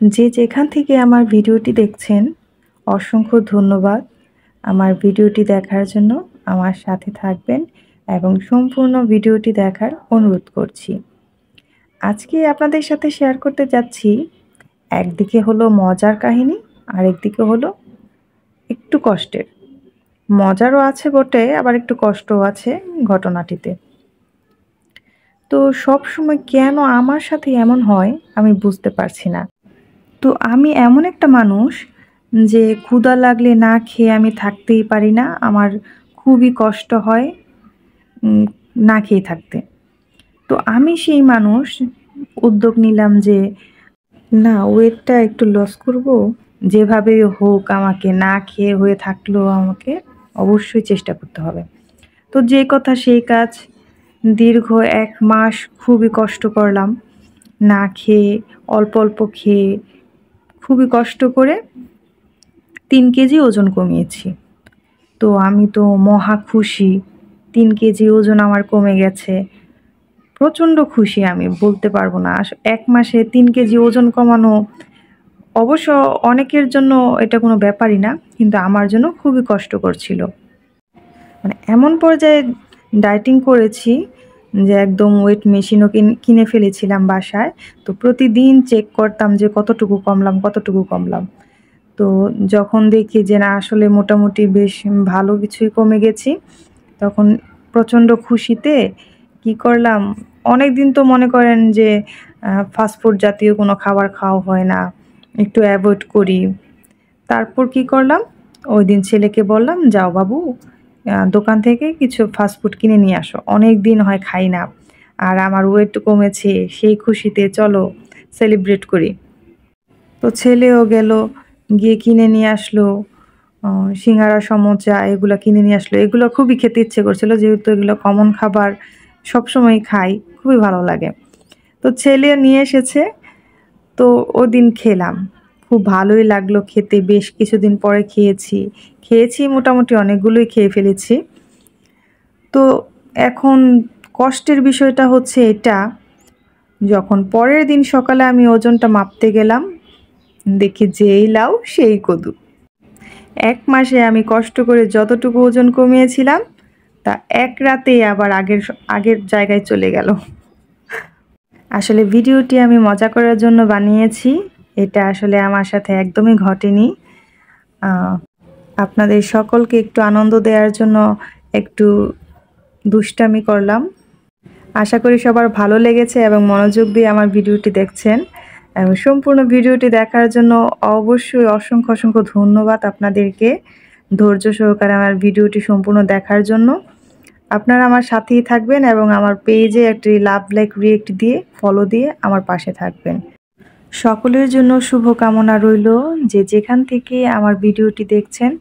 যে যেখান থেকে আমার ভিডিওটি দেখছেন অসংখ্য ধন্যবাদ। আমার ভিডিওটি দেখার জন্য আমার সাথে থাকবেন এবং সম্পূর্ণ ভিডিওটি দেখার অনুরোধ করছি। আজকে আপনাদের সাথে শেয়ার করতে যাচ্ছি, একদিকে হলো মজার কাহিনী, আরেকদিকে হলো একটু কষ্টের। মজারও আছে বটে, আবার একটু কষ্টও আছে ঘটনাটিতে। তো সবসময় কেন আমার সাথে এমন হয় আমি বুঝতে পারছি না। তো আমি এমন একটা মানুষ যে ক্ষুধা লাগলে না খেয়ে আমি থাকতেই পারি না। আমার খুবই কষ্ট হয় উম না খেয়ে থাকতে। তো আমি সেই মানুষ উদ্যোগ নিলাম যে না, ওয়েটটা একটু লস করব। যেভাবেই হোক আমাকে না খেয়ে হয়ে থাকলেও আমাকে অবশ্যই চেষ্টা করতে হবে। তো যে কথা সেই কাজ। দীর্ঘ ১ মাস খুবই কষ্ট করলাম। না খেয়ে, অল্প, অল্প খেয়ে খুবই কষ্ট করে ৩ কেজি ওজন কমিয়েছি। তো আমি তো মহা খুশি। ৩ কেজি ওজন আমার কমে গেছে। প্রচণ্ড খুশি আমি, বলতে পারব না। ১ মাসে ৩ কেজি ওজন কমানো অবশ্য অনেকের জন্য এটা কোনো ব্যাপারই না। কিন্তু আমার জন্য খুবই কষ্টকর ছিল। মানে এমন পর্যায়ে ডায়েটিং করেছি যে একদম ওয়েট মেশিনও কিনে ফেলেছিলাম বাসায়। তো প্রতিদিন চেক করতাম যে কতটুকু কমলাম, কতটুকু কমলাম। তো যখন দেখি যে না, আসলে মোটামুটি বেশ ভালো কিছুই কমে গেছি, তখন প্রচণ্ড খুশিতে কি করলাম, অনেকদিন তো মনে করেন যে ফাস্টফুড জাতীয় কোনো খাবার খাওয়া হয় না, একটু অ্যাভয়েড করি। তারপর কি করলাম, ওইদিন ছেলেকে বললাম, "যাও বাবু, দোকান থেকে কিছু ফাস্টফুড কিনে নিয়ে আসো। অনেকদিন হয় খাই না। আর আমার ওয়েট কমেছে, সেই খুশিতে চলো সেলিব্রেট করি।" তো ছেলেও গেল, গিয়ে কিনে নিয়ে আসলো অ সিঙ্গারা, সমোচা এগুলা কিনে নিয়ে আসলো। এগুলো খুবই খেতে ইচ্ছে করছিল, যেহেতু এগুলো কমন খাবার, সবসময়ই খাই, খুবই ভালো লাগে। তো ছেলে নিয়ে এসেছে, তো ওদিন খেলাম। খুব ভালোই লাগলো খেতে, বেশ কিছুদিন পরে খেয়েছি মোটামুটি অনেকগুলোই খেয়ে ফেলেছি। তো এখন কষ্টের বিষয়টা হচ্ছে এটা, যখন পরের দিন সকালে আমি ওজনটা মাপতে গেলাম, দেখি যেই লাউ সেই কদু। ১ মাসে আমি কষ্ট করে যতটুকু ওজন কমিয়েছিলাম, তা ১ রাতেই আবার আগের জায়গায় চলে গেল। আসলে ভিডিওটি আমি মজা করার জন্য বানিয়েছি। এটা আসলে আমার সাথে একদমই ঘটেনি। আ আপনাদের সকলকে একটু আনন্দ দেওয়ার জন্য একটু দুষ্টামি করলাম। আশা করি সবার ভালো লেগেছে এবং মনোযোগ দিয়ে আমার ভিডিওটি দেখছেন। এবং সম্পূর্ণ ভিডিওটি দেখার জন্য অবশ্যই অসংখ্য, অসংখ্য ধন্যবাদ আপনাদেরকে। ধৈর্য সহকারে আমার ভিডিওটি সম্পূর্ণ দেখার জন্য। আপনারা আমার সাথেই থাকবেন এবং আমার পেজে একটি লাভ, লাইক, রিঅ্যাক্ট দিয়ে ফলো দিয়ে আমার পাশে থাকবেন। সকলের জন্য শুভকামনা রইল। যে যেখান থেকে আমার ভিডিওটি দেখছেন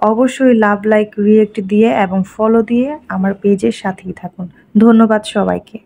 অবশ্যই লাভ, লাইক, রিঅ্যাক্ট দিয়ে এবং ফলো দিয়ে আমার পেজের সাথেই থাকুন। ধন্যবাদ সবাইকে।